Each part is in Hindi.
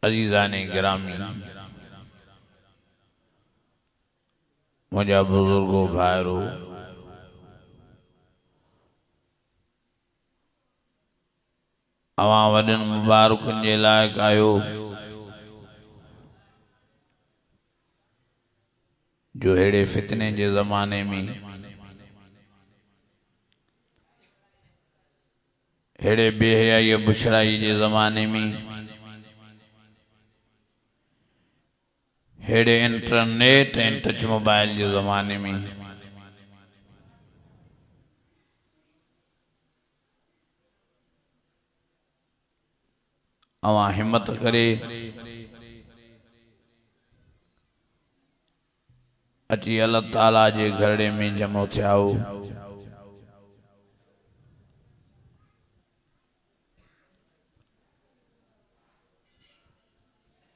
अजीज़ाने गिरामी, मुझा बुजुर्गो भाइरो, अवां वॾनि मुबारकुनि जे लाइक़ आयो जो हेड़े फितने जे ज़माने में, हेड़े बेहयाई बुछड़ाई जे ज़माने में, हेड़े इंटरनेट ऐं टच मोबाइल जे ज़माने में अवां हिम्मत करे अची अल्लाह ताला जे घरड़े में जमो थिया हो।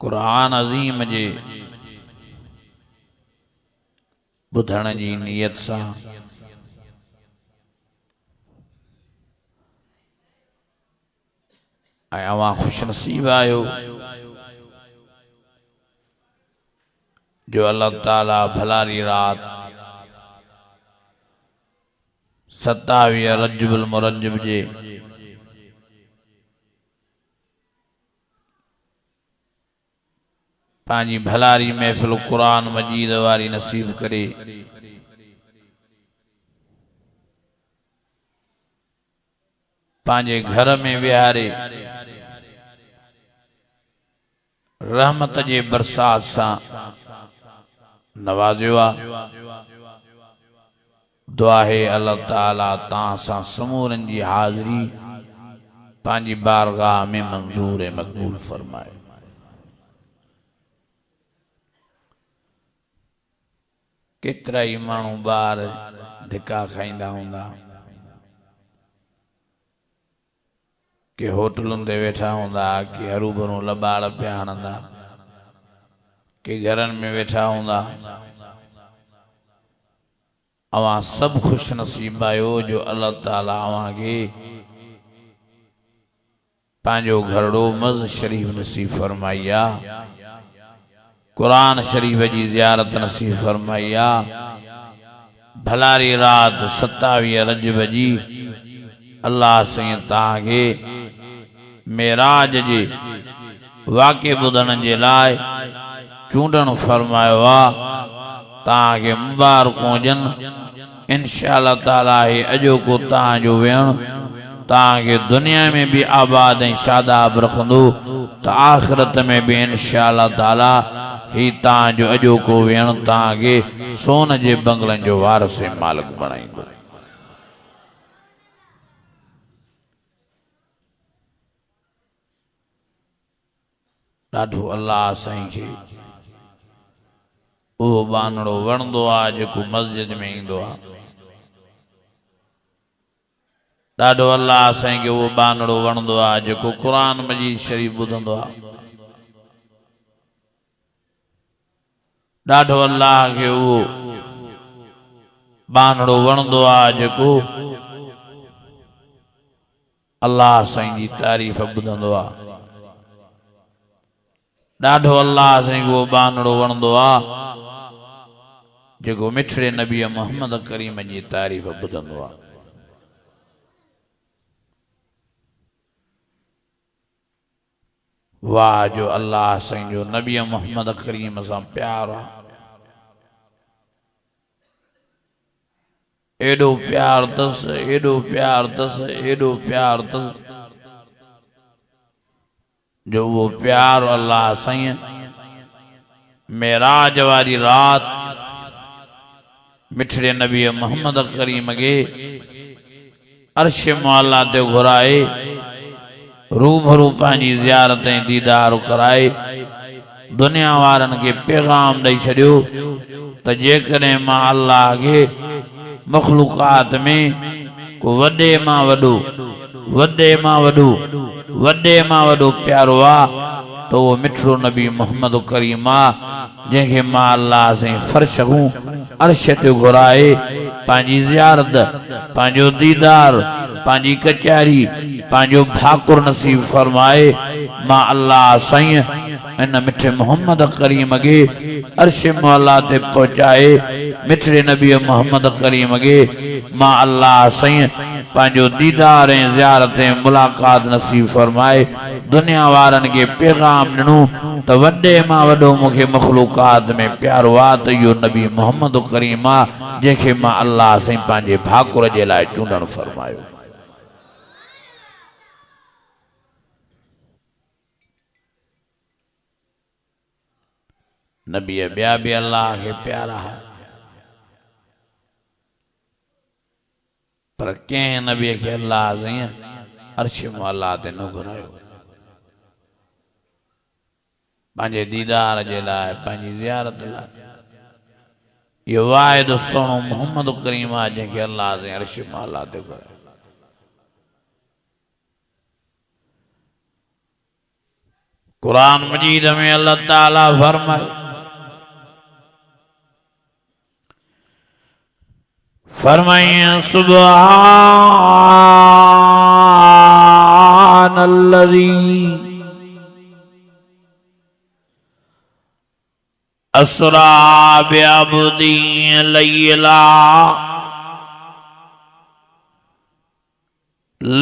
कुरान अज़ीम जे बुधण जी नियत सां ऐं अवां खुशनसीब आयो जो अल्लाह ताला भलारी रात 27 रजबुल मुरज्जब जे पांजी भलारी महफिल कुरान मजीद वारी नसीब करे। पांजे घर में विहारे रहमत जे बरसात सां नवाज़ियो। दुआ है अल्लाह ताला तां सां समूरन जी हाज़री पांजी बारगाह में मंजूर मकबूल फरमाए। केतरा ही मानू बार धिका खाइंदा हुंदा के होटलुन ते वेठा हुंदा के हरूभरू लबाड़ पिया हणंदा के घरन में वेठा हुंदा। अवां सब खुश नसीब आयो जो अल्लाह ताला अवां के पांजो घरड़ो मज़ शरीफ नसीब फरमाइया, कुरान शरीफ जी ज़ियारत नसीब फरमाइया। भलारी रात 27 रजब जी अल्लाह से ताके मेराज जे वाक़े बुधण जे लाए चूंडण फरमायो ताके मुबारकों जन इंशाअल्लाह ताला है अजो को ताजो वेण ताके दुनिया में भी आबाद ऐं शादाब रखंदो तो आखिरत में भी इंशाअल्लाह ताला ही ताजो अजो को वेण ताके सोन जे बंगलन जो वारस मालिक बनाइंदो। ॾाढो अल्लाह साईं खे ओ बानड़ो वणंदो आ जेको मस्जिद में ईंदो आ। ॾाढो अल्लाह साईं खे वो बानड़ो वणंदो आ जेको कुरान मजीद शरीफ ॿुधंदो आ। ॾाढो अल्लाह खे वो बानड़ो वणंदो आ जेको अल्लाह साईं जी तारीफ़ ॿुधंदो आ। ॾाढो अल्लाह साईं वो बानड़ो वणंदो आ जेको मिठड़े नबी मोहम्मद करीम जी तारीफ़ ॿुधंदो आ। वाह जो अल्लाह साईं जो नबी मोहम्मद करीम सां प्यार आ। एडो प्यार तस, एडो प्यार तस, एडो प्यार तस जो वो प्यार अल्लाह साईं मेराज वाली रात मिठड़े नबी मोहम्मद करीम के अर्श मौला ते घुराए रूबरू पांजी ज़ियारत ऐं दीदार कराए दुनिया वारन के पैगाम दई छड़ियो त जेकॾहिं मां अल्लाह के मखलूकात में को वडे मां वडो वडे मां वडो वडे मां वडो प्यारो आ तो वो मिठड़ो नबी मोहम्मद करीम आ जंहिंखे मां अल्लाह से फर्श हूं अर्श ते घुराए पांजी ज़ियारत पांजो दीदार पांजी कचारी पांजो भाकुर नसीब फरमाए। मां अल्लाह साईं इन मिठे मोहम्मद करीम के अर्श मौला ते पहुंचाए। मिठे नबी मोहम्मद करीम के मां अल्लाह सही पांजो दीदार ज़ियारत मुलाकात नसीब फरमाए। दुनिया वारन के पैगाम ॾिनो त वॾे मां वॾो मूंखे मखलूकात में प्यारो आ त इहो नबी मोहम्मद करीम आ जंहिंखे मां अल्लाह सही पंहिंजे भाकुर जे लाइ चूंडण फरमायो। नबी ॿिया भी अल्लाह के प्यारा है, पर कंहिं नबी के अल्लाह सही अर्श मौला ते न घुरायो। पंहिंजे दीदार जे लाइ पंहिंजी ज़ियारत लाइ ये वाहिद सोनो मोहम्मद करीम आ जंहिंखे अल्लाह से अर्श मौला ते घुरायो। कुरान मजीद में अल्लाह ताला फरमाए सुभानल्लज़ी अस्रा बिअब्दी लैला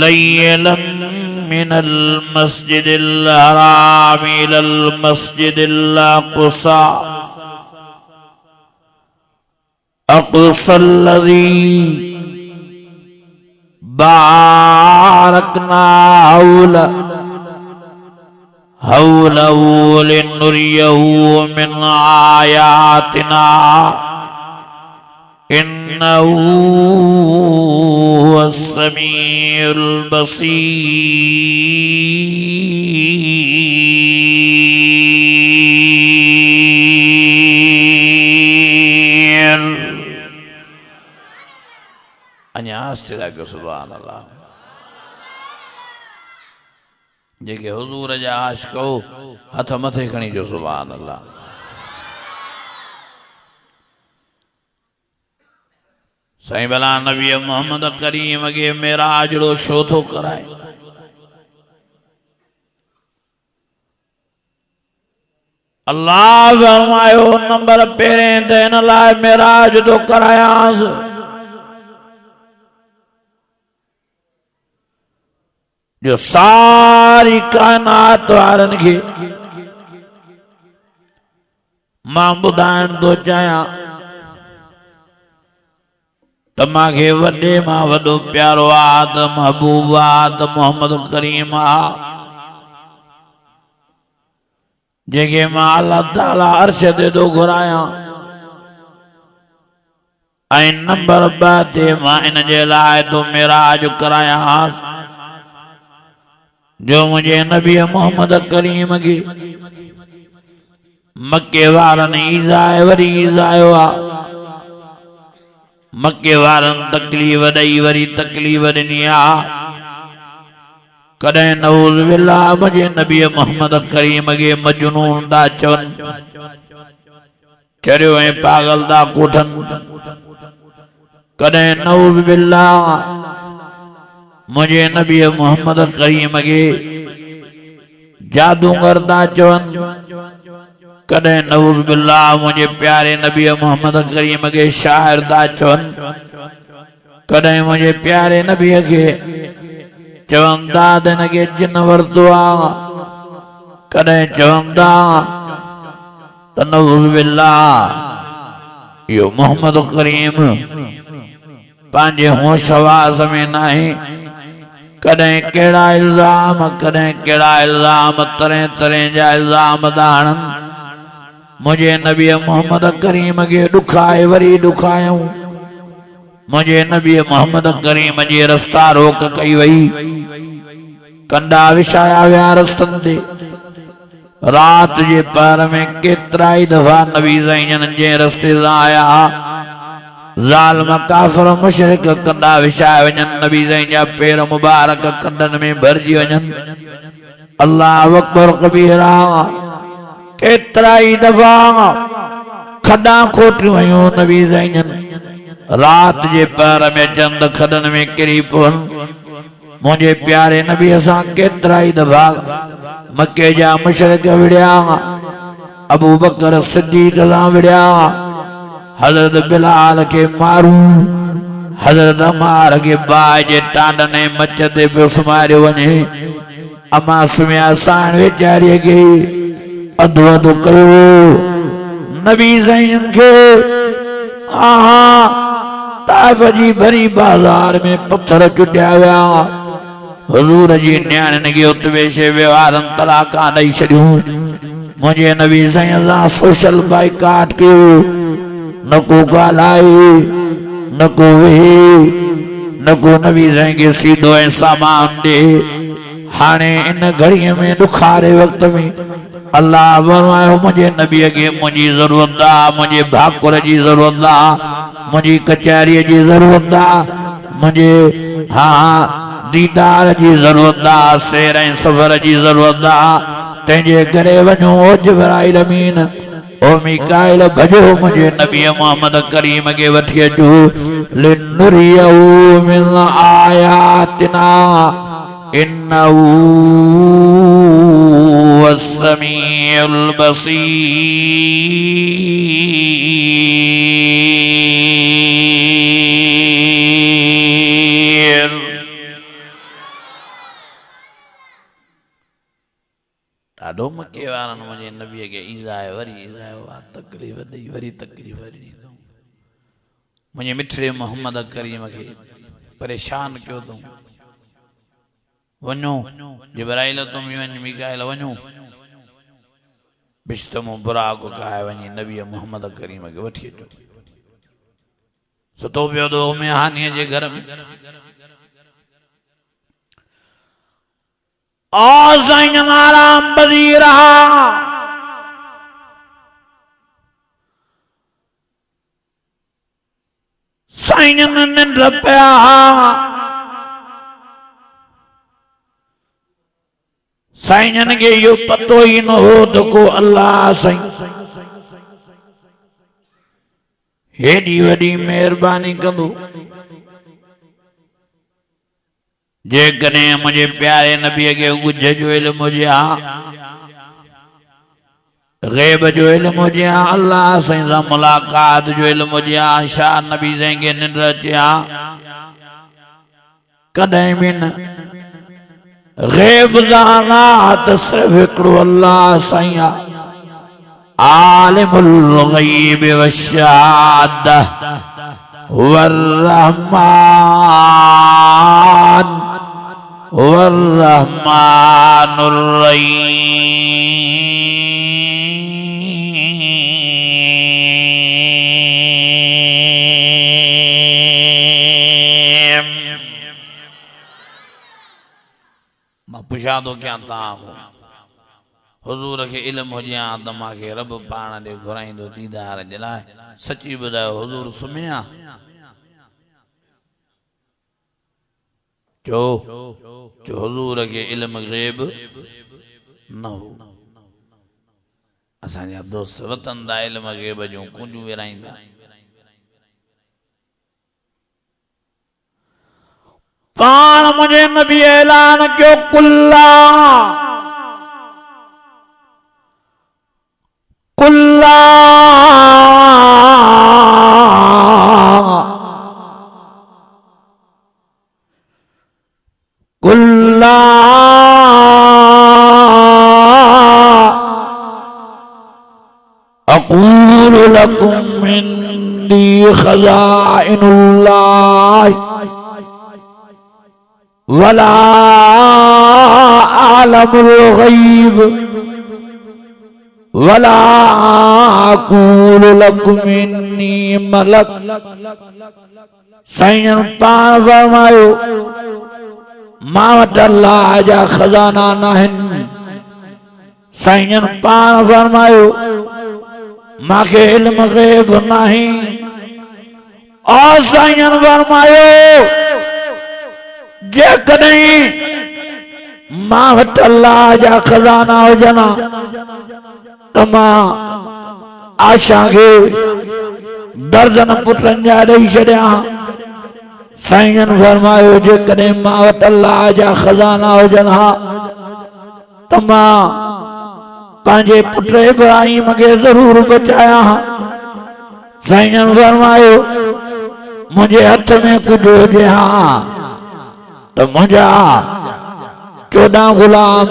लैलन मिनल मस्जिदिल हराम इलल मस्जिदिल अक़सा अक़सल्लज़ी बारकना हौलहु लिनुरियहु मिन आयातिना इन्नहु हुवस्समीउल बसीर। अञा आस्ते लाॻो सुभान अल्लाह। जेके हुजूर जा आशिक़ हो हथ मथे खणी जो सुभान अल्लाह। साईं भला नबी मोहम्मद करीम के मेराज रो छो थो कराए? अल्लाह फरमायो नंबर पहिरें ते इन लाइ मेराज तो करायांसि जो सारी कायनात वारन के मां ॿुधाइण थो चाहियां त मांखे वॾे मां वॾो प्यारो आ त महबूब आ त मोहम्मद करीम आ जंहिंखे मां अल्लाह ताला अर्श ते थो घुरायां। ऐं नंबर 2 ते मां इन जे लाइ तो मेराज करायांसि जो मुझे नबी मोहम्मद करीम की मक्के वारन ईज़ाए वरी ईज़ायो आ। मक्के वारन तकलीफ़ ॾई वरी तकलीफ़ ॾिनी आ। कॾहिं नऊज़ बिल्लाह मुझे नबी मोहम्मद करीम के मजनून दा चवन चरियो ऐं पागल दा कोठन। कॾहिं नऊज़ बिल्लाह मुझे नबी मोहम्मद करीम के जादूगर दा चवन। कॾहिं नऊज़ बिल्लाह मुझे प्यारे नबी मोहम्मद करीम के शायर दा चवन। कॾहिं मुझे प्यारे नबी के चवंदा दिन के जिन वरतो आ। कॾहिं चवंदा त नऊज़ बिल्लाह यो मोहम्मद करीम पंहिंजे होश हवास में नाहे। कॾहिं कहिड़ा इल्ज़ाम कॾहिं कहिड़ा इल्ज़ाम तरह तरह जा इल्ज़ाम था हणनि। मुझे नबी मोहम्मद करीम के ॾुखाए वरी ॾुखायूं। मुझे नबी मोहम्मद करीम जे रस्ता रोक कई वई। कंडा विछाया विया रस्तनि ते। रात जे पहर में केतिरा ई दफ़ा नबी साईं जे रस्ते सां आया। ज़ालिम काफ़िर मुशरिक कंडा विछाए वञनि। नबी साईं जा पेर मुबारक कंडनि में भरिजी वञनि। अल्लाह अकबर कबीरा। केतिरा ई दफ़ा खॾा खोटियूं वयूं नबी साईं रात जे पहर में चंद खॾनि में किरी पवनि। मुझे प्यारे नबी सां केतिरा ई दफ़ा मक्के जा मुशरिक विड़िया अबू बकर सिद्दीक ला विड़िया हजरत बिलाल के मारू हजरत अमार के बाजे टांडने मचते पे सुमारे वने अमा सुमिया सान वेचारी के अदो अदो कयो नबी ज़ैन के हाँ ताइफ जी भरी बाजार में पत्थर चुटिया विया हुजूर जी न्याणियुनि खे उत वेशे व्यवहारनि तलाका ॾेई छॾियूं मुंहिंजे नबी ज़ैन सां सोशल बाइकाट कयो न को ॻाल्हाए न को वेहे न को नबी ज़ैन खे सीधो ऐं सामान ॾे हाणे इन घड़ीअ में ॾुखारे वक़्त में अल्लाह फरमायो मुझे नबी के मुझी जरूरत आ मुझे भाकुर जी जरूरत आ मुझी कचहरी जी जरूरत आ मुझे हाँ दीदार जी जरूरत आ सैर ऐं सफर जी जरूरत आ तेजे करे वञो ओ जिब्राइल अमीन ओ मीकाइल भजो मुझे नबी मोहम्मद करीम के वठी अचो लिनुरियहु मिन आयातिना इन्नहु वस्समीउल बसीर ॾाढो मके वारनि मुंहिंजे नबीअ खे ईज़ाए वरी ईज़ाए तकलीफ़ ॾेई वरी तकलीफ़ ॾेई मुंहिंजे मिठड़े मोहम्मद करीम खे परेशान कयो अथऊं वञो जिब्राइल तुम वञ मीकाइल वञो बिश्तमो बुराक खाए वञी नबी मोहम्मद करीम खे वठी अचो सुतो पियो तो में हानीअ जे घर में साईं आराम पज़ीर साईं निंड पिया साईं के यो पतो ही न हो तो को अल्लाह साईं हेडी वडी मेहरबानी कंदो जे कने मुझे प्यारे नबी के गुज जो इल्म मुझे गैब जो इल्म मुझे अल्लाह साईं सां मुलाकात जो इल्म मुझे शाह नबी साईं के निंड अचे कदे भी न गैब ज़ात सिर्फ हिकिड़ो अल्लाह साईं आलिमुल गैब व शहादह वर्रहमान वर्रहमानुर रहीम मां पुछा तो क्या था हुजूर के इल्म हो जा त मांखे रब पाण ॾे घुराईंदो दीदार जे लाइ सची ॿुधायो हुजूर सुम्हिया जो हुजूर के इल्म गैब न हो असांजा दोस्त वतन दा इल्म गैब जूं कुंजूं विराईंदा पाण मुझे नबी ऐलान कयो कुल्ला कुल्ला कुल्ला अक़ूलु लकुम इंदी खज़ाइनुल्लाह वला आलमुल गैब वला अक़ूलु लकुम इन्नी मलक साईं पाण फरमायो मां वटि अल्लाह जा खज़ाना नाहिनि साईं पाण फरमायो मांखे इल्म गैब नाही और साईं फरमायो जेकॾहिं मां वटि अल्लाह जा खज़ाना हुजनि त मां आशा खे दर्जन पुटनि जा ॾेई छॾियां साईं फरमायो जेकॾहिं मां वटि अल्लाह जा खज़ाना हुजनि हा तो मां पंहिंजे पुट इब्राहिम के जरूर बचाया। साईं जन फरमायो मुझे हथ में कुछ हुजे हाँ तो मुझा 14 गुलाम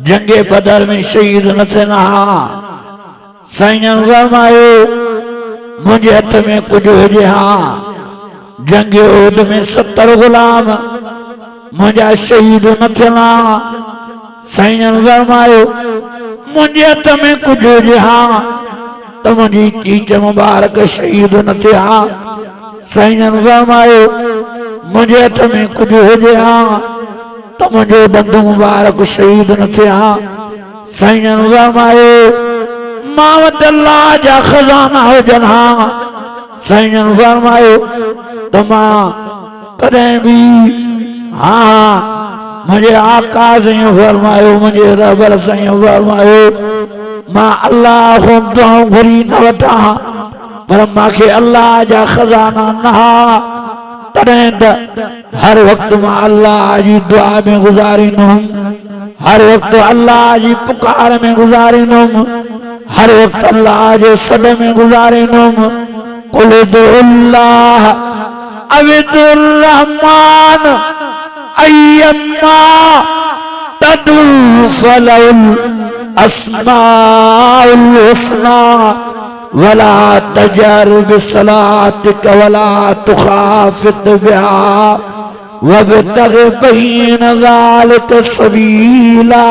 जंगे बदर में शहीद न थियन हा। साईं जन फरमायो मुझे हथ में कुछ हुजे हाँ जंगे उहद में 70 गुलाम मुझा शहीद न थियन हा। साईं जन फरमायो मुझे हथ में कुछ हुजे हाँ तो मुझी चीच मुबारक शहीद न थिया। साईं जन फरमायो मुझे हथ में कुछ हुजे हाँ तो मुझो बंदो मुबारक शहीद न थिया। साईं जन फरमायो मां वटि अल्लाह जा खजाना हुजनि हाँ। साईं जन फरमायो तो मां कदें भी हाँ मुझे आका साईं फरमायो मुझे रबर साईं फरमायो मां अल्लाह को दुआ घुरी न वठा पर मांखे अल्लाह जा खजाना न तॾहिं त हर वक्त मां अल्लाह जी दुआ में गुजारींदुमि, हर वक्त अल्लाह जी पुकार में गुजारींदुमि, हर वक्त अल्लाह जे सॾ में गुजारींदुमि। कुल दुल्लाह अविदुर रहमान अय्यम्मा तदुल फलउल अस्माउल हुस्ना वला तजर बिसलातिक वला तुखाफित बिहा वब्तग बैन ज़ालिक सबीला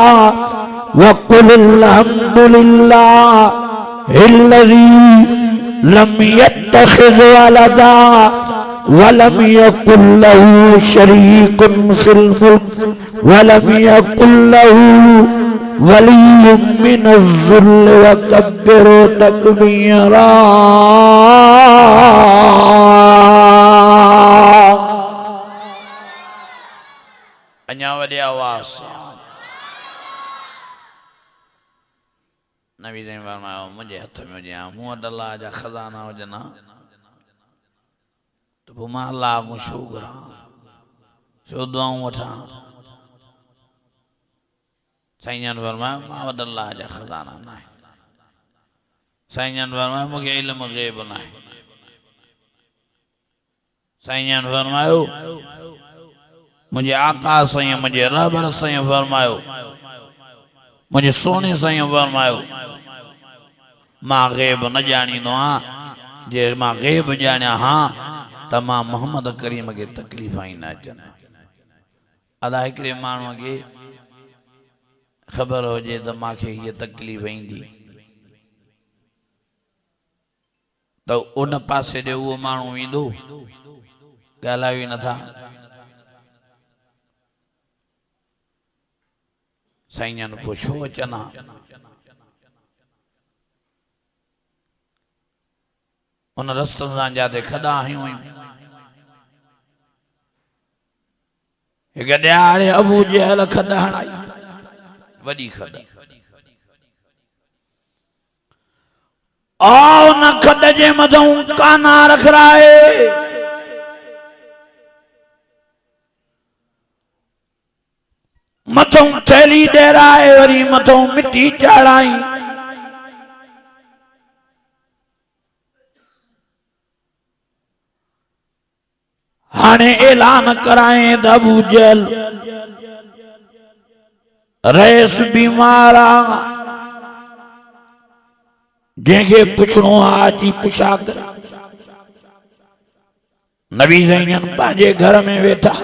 वकुल अल्हम्दुलिल्लाहिल्लज़ी लम यत्तखिज़ वलदा वलम यकुल लहू शरीकुन फिल मुल्क वलम यकुल लहू वलियुम मिनज़्ज़ुल्ल वकब्बिरु तकबीरा। अञा वॾी आवाज़ नबी साईं फरमायो मुंहिंजे हथ में हुजे हा मूं वटि अल्लाह जा खज़ाना हुजनि हा तो पोइ मां अल्लाह खां छो घुरां छो दुआऊं वठां। साईं जन फरमायो मां वटि अल्लाह जा खज़ाना न आहे। साईं जन फरमायो मूंखे इल्म ग़ैब न आहे। साईं जन फरमायो मुझे आका साईं मुझे रहबर साईं फरमायो मुझे सोने साईं फरमायो मां ग़ैब न ॼाणींदो आहियां जे मां ग़ैब ॼाणिया हाँ त मां मोहम्मद करीम के तकलीफ़ ई न अचनि। अदा हिकिड़े माण्हूअ खे ख़बर हुजे त मूंखे हीअ तकलीफ़ ईंदी त उन पासे ॾे उहो माण्हू ईंदो ॻाल्हायो ई नथा। साईं जन पोइ छो अचनि हा उन रस्तनि सां जिते खॾा हयूं हुयूं हिकु ॾियारे अबू जहल खॾ हणाई वॾी खॾ उन खॾ जे मथां काना रखराए मथों थैली ॾेराए वरी मथों मिट्टी चाढ़ाई हाणे ऐलान कराए त अबू जहल रईस बीमार आ जंहिंखे पुछणो आहे अची पुछा कर। नबी साईं पंहिंजे घर में वेठा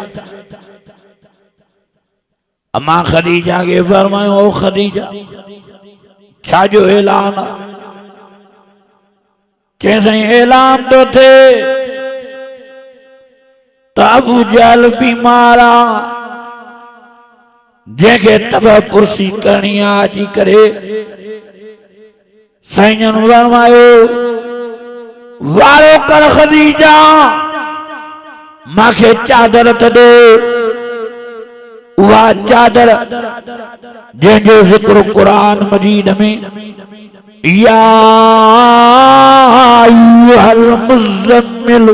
अम्मा खदीजा के फरमायो ओ खदीजा छा जो ऐलान चैसाई ऐलान तो थे तो अबू जहल बीमार आ जंहिंखे तब पुरसी करणी आहे अची करे। साईं जन फरमायो वारो कर खदीजा मांखे चादर त दे। वह चादर जंहिंजो जिक्र कुरान मजीद में या अय्युहल मुज़्ज़म्मिल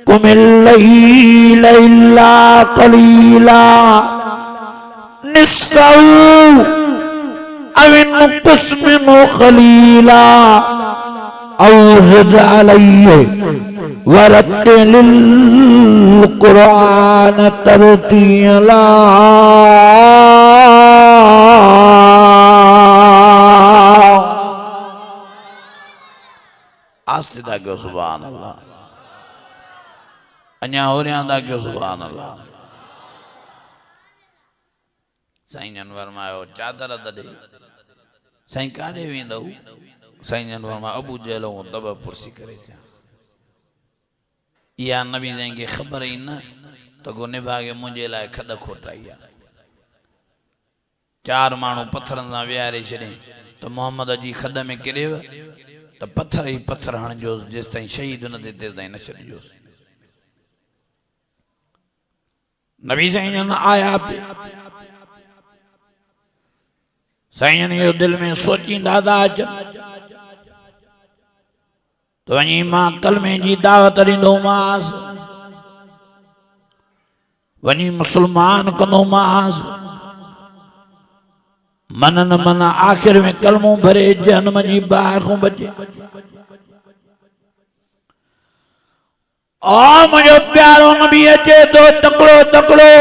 कुमिल लैला इल्ला क़लीला निस्फहु अव इनकुस मिन्हु क़लीला औ ज़िद अलैहि वरत्तिलिल क़ुरआन तरतीला। आस्ते दा क्यों सुभान अल्लाह, अन्या हो रहा दा क्यों सुभान अल्लाह। साईं जन फरमायो चादर दे साईं काॾे वेंदव, साईं जन फरमायो अबू जहल तब पुरसी करे जा। या नबी साईं खे ख़बर ई न तो को निभागे मुझे लाए खड खोटाई आहे। चार माण्हू पत्थरनि सां विहारे छॾे तो मोहम्मद जी खड में किरेव तो पत्थर ही पत्थर हणजोसि जेसि ताईं शहीद न थिए तेसि ताईं न छॾिजोसि। नबी साईं जन आया पे साईं जन दिल में सोचींदा था अचनि तो वञी मां कलमे जी दावत ॾींदोमांसि, वञी मुसलमान कंदोमांसि। मन न मन आखिर में कलमो भरे जहन्नम जी बाहि खां बचे। ओ मुझो प्यारो नबी अचे तो तकड़ो तकड़ो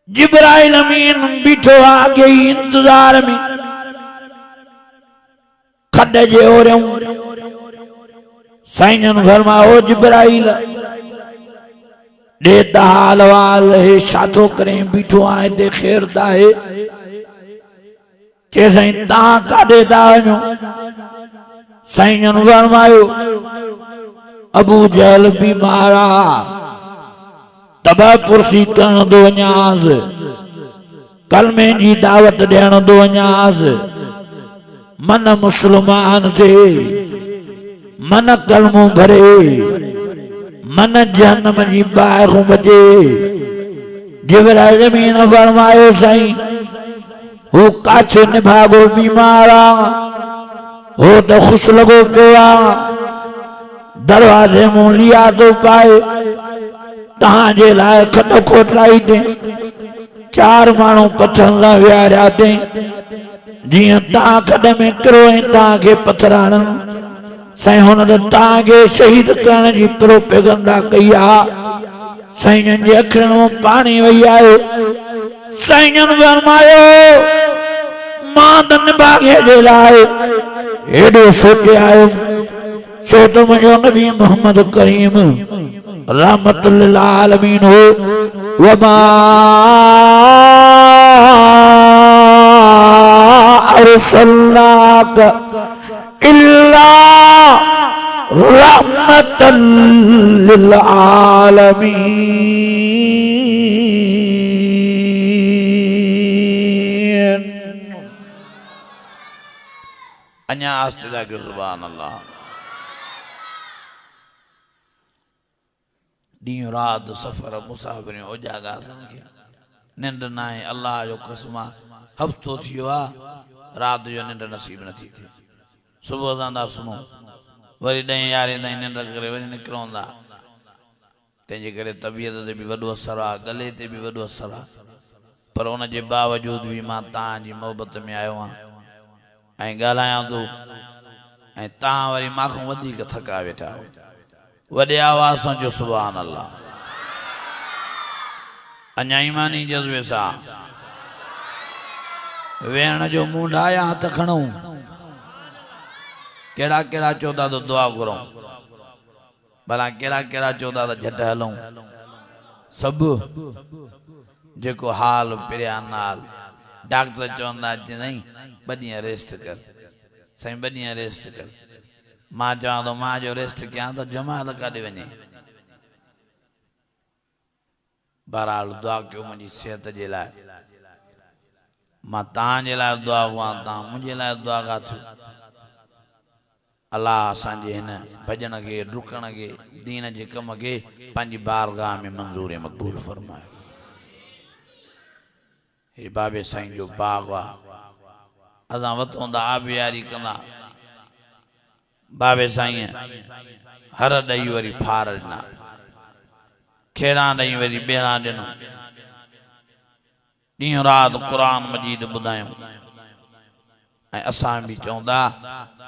जिब्राइल अमीन बीठो आगे ही इंतजार में खड जे ओरियों। साईं जन फरमायो जिब्राइल देता हाल वाल है शातो करें बीठो आए दे खैरदा है के साईं ता काडे ता वञो। साईं जन फरमायो अबू जहल बीमार आ तबा पुरसी करण दो वञास, कलमे जी दावत ॾियण दो वञास। मन मुसलमान थे मन कलमो भरे मन जहन्नम जी बाहि खां बचे। जिब्राइल अमीन फरमायो साईं हू काथे निभागो बीमार आ, हो तो खुश लगो पियो आ, दरवाजे मुंह लिया तो पाए तहां जे लाए खड खोटाई दे। चार माण्हू पत्थर सां विहारिया अथई जीअं तहां खड में किरो ऐं तहां खे पत्थर हणनि। साईं हुन तहां खे शहीद करण जी प्रोपेगंडा कई आहे। साईं जन जे अखियुनि में पाणी वही आयो। साईं जन फरमायो मां त निभागे जे लाइ हेॾो सोचे आयो छो त मुंहिंजो नबी मोहम्मद करीम रहमतुल लिल आलमीन हो। वमा अरसलनाक इल्ला रहमतल लिल आलमीन। अन्या आस्ते जाके सुभान अल्लाह। ॾींहुं राति सफ़र मुसाफ़िर उजागा असांखे निंड न आहे। अल्लाह जो कसम हफ़्तो थी वियो आहे राति जो निंड नसीब नथी थिए। सुबुह सां था सुम्हूं वरी 10-11 ताईं निंड करे वरी निकिरूं था। तंहिंजे करे तबियत ते बि वॾो असरु आहे, गले ते बि वॾो असरु आहे। पर उन जे बावजूद बि मां तव्हांजी मोहबत में आयो आहियां ऐं ॻाल्हायां थो ऐं तव्हां वरी मां खां वधीक थका वेठा आहियो। वॾे आवाज़ सां जो सुभान अल्लाह। अञा ईमानी जज़्बे सां वेहण जो मूड आया हथ खणूं। केड़ा केड़ा चौथा तो दुआ करूं, भला केड़ा केड़ा चौथा तो झट हलूं। सब जेको हाल पिरिया नाल डॉक्टर चवंदा नहीं 2 ॾींहं रेस्ट कर साईं, 2 ॾींहं रेस्ट कर। मां चवां तो मां जो रेस्ट कयां तो जमात काॾे वञे। बहरहाल दुआ कयो मुंहिंजी सेहत जे लाइ। मां तव्हां जे लाइ दुआ कयां, तव्हां मुंहिंजे लाइ दुआ कयो। अल्लाह असांजे हिन भजन के डुकण के दीन जे कम के पंहिंजी बारगाह में मंजूर मक़बूल फरमाए। हे बाबे साईं जो बाग आहे, असां वतूं था आबियारी कंदा। बाबे साईं हर ॾई वरी फार ॾिना, खेड़ा ॾई वरी ॿेड़ा ॾिनो। ॾींहुं राति क़ुरान मजीद ॿुधायूं ऐं असां बि चवंदा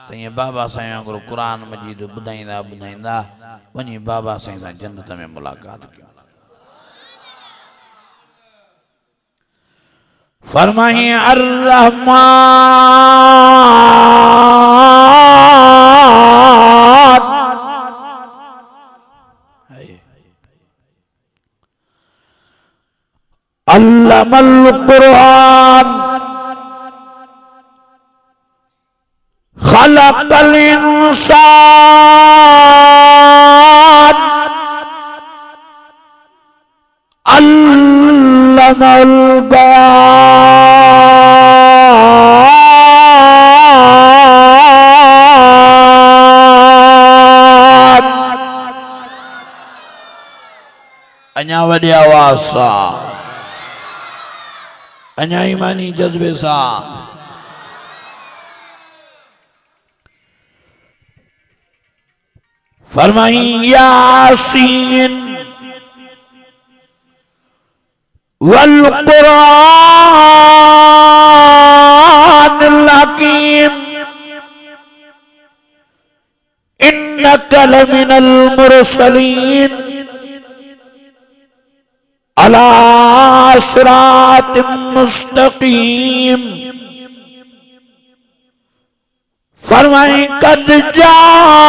त ईअं बाबा साईं वांगुरु क़ुरान मजीद ॿुधाईंदा ॿुधाईंदा वञी बाबा साईं सां जन्नत में मुलाक़ात कयूं। फरमाई अर्रहमान अल्लमल कुरान खलकल इंसान अल्लमल बयान। अञा वॾी आवाज़ सां अञा ईमानी जज्बे सां फरमाई यासीन वल कुरानिल हकीम इन्नका लमिनल मुरसलीन अला सिरातिम मुस्तकीम। फरमाई कद जाअतकुम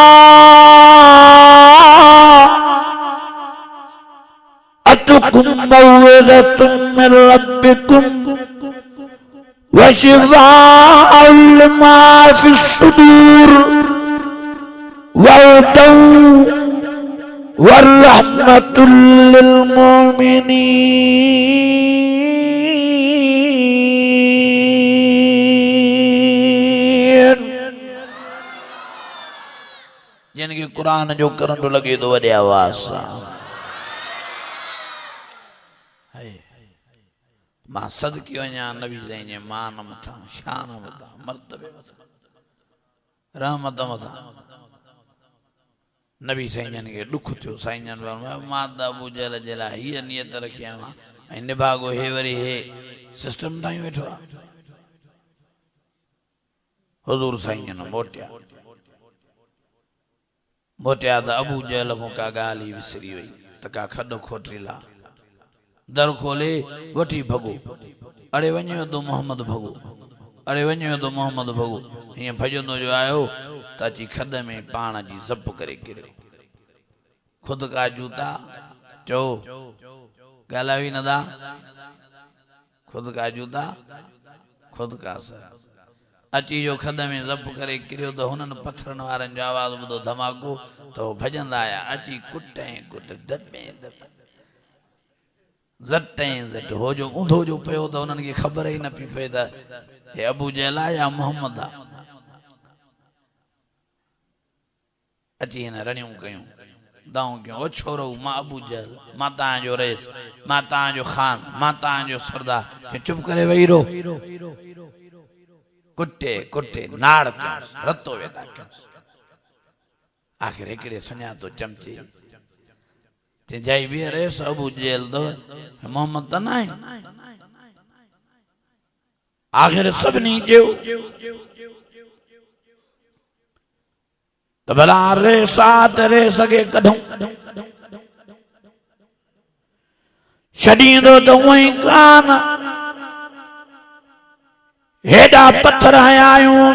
मौइज़तुम मिन रब्बिकुम व शिफ़ाउन लिमा फ़िस्सुदूर व हुदन व रहमतुल लिल मुमिनीन। जिनके कुरान जो करंट लगे तो वॾे आवाज़ सां मां सदके वञा नबी साईं जे मान मथां शान मथां मर्तबे मथां रहमत मथां नबी साईं खे दुख थियो। साईं मां त अबू जहल जे लाइ हीअ नियत रखी आहियां ऐं निभागो हे वरी हे सिस्टम ताईं वेठो आहे। हुज़ूर साईं जन मोटिया त अबू जहल खां का ॻाल्हि ई विसरी वई त का खॾो खोटरीला दर खोले वठी भॻो अड़े वञो तो मोहम्मद भॻो अड़े वञो तो मोहम्मद भॻो हीअं भॼंदो जो आयो त अची खॾ में पाण जी ज़प करे किरियो। ख़ुदि का जूता चओ ॻाल्हायो ई न था। ख़ुदि का जूता ख़ुदि का सर अची जो खॾ में ज़प करे किरियो त हुननि पत्थरनि वारनि जो आवाज़ ॿुधो धमाको त हो भॼंदा आया अची कुट ऐं कुट दॿे दॿे ज़ट ऐं ज़ट हो जो ऊंधो जो पियो त उन्हनि खे ख़बर ई न पई पए त हे अबू जहल आहे या मोहम्मद आहे। अची हिन रड़ियूं कयूं दाऊं कयूं ओ छोरो मां अबू जहल मां तव्हांजो रईस मां तव्हांजो ख़ान मां तव्हांजो सरदार चुप करे वेही रहो। कुटे कुटे नाड़ कयोसि रतो वेदा कयोसि। आख़िर हिकिड़े सुञातो चमचे जाई बि रहियोसि अबू जहल तो मोहम्मद त न आहे। आख़िर सभिनी चयो त भला रे साथ रे सगे कढूं छॾींदो त उहो ई कान हेॾा पत्थर हया आहियूं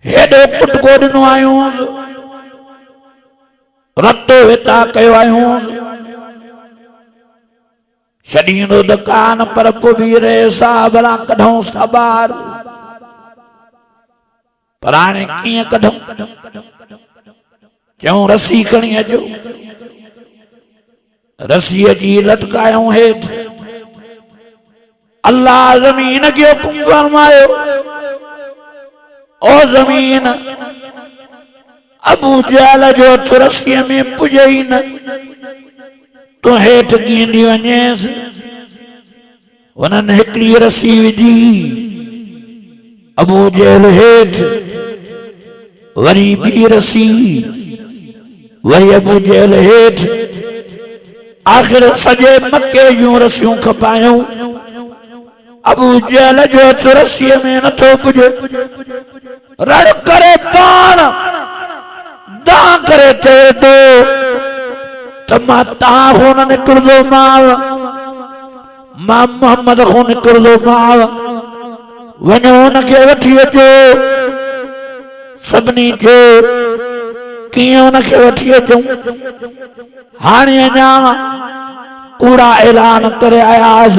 हेॾो कुटको ॾिनो आहियूं रतो हिता कयो आहियूं छॾींदो त कान पर पोइ बि रहे सा भला कढूंसि था ॿार पर हाणे कीअं कढूं चऊं रसी खणी अचो रसीअ जी लटकायूं हेठि अल्लाह ज़मीन खे हुकुम फरमायो ओ ज़मीन अबू जहल जो हथ रसीअ में पुॼे ई न तूं हेठि कींदी वञेसि। हुननि हिकिड़ी रसी विझी अबू जहल हेठि वरी ॿी रसी वरी अबू जहल हेठि आखिर सजे मक्के जूं रसियूं खपायूं अबू जहल जो रसीअ में नथो पुजे रड़ करे पान दा करे थे तो तमा ता खून निकरदो माव मां मोहम्मद खून निकरदो माव वनो उनके वठी अचो सबनी जो कियों उनके वठी अचूं हाणे अञा कूड़ा ऐलान करे आयास